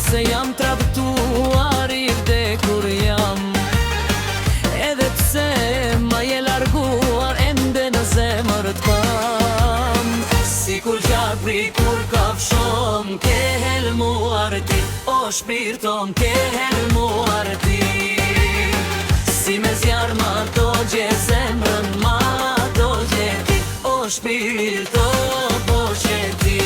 se jam tradhtuar i vdekur jam. Edhe pse ma je larguar, ende në zemër t'kam. Sikur gjarpri kur kafshon, ke helmuar ti, o shpirton, ke helmuar ti. Si me zjarë ma do gje zemrën, ma do gje ti, o shpirto po që ti.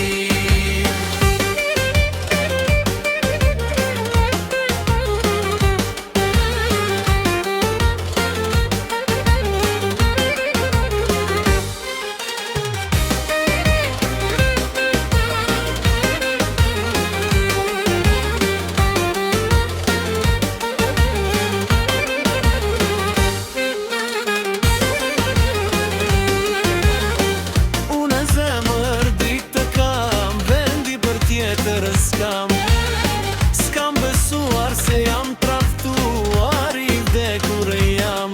S'kam besuar se jam tradhtuar i vdekur jam.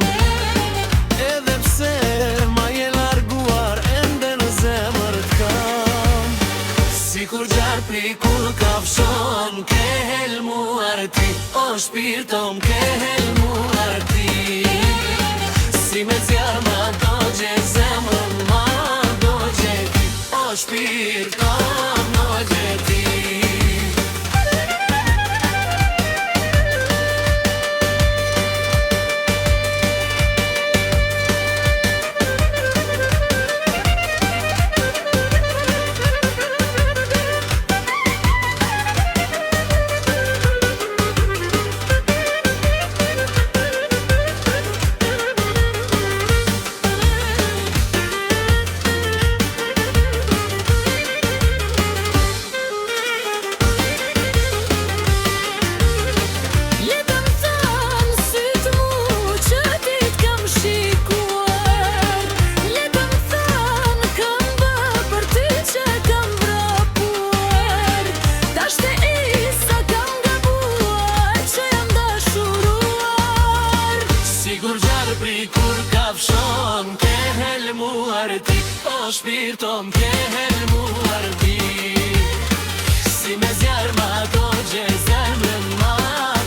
Edhe pse ma je larguar, ende në zemër t'kam. Sikur gjarpri kur kafshon, ke helmuar ti, o shpirton, ke helmuar ti. Si me zjarë ma do gje zemrën, ma do gje ti, o shpirton do gje ti. Kur kafshon, ke helmuar ti, o shpirton, ke helmuar ti. Si me zjarë ma do gje zemrën, ma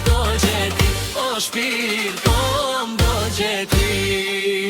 do gje ti, o shpirton do gje ti.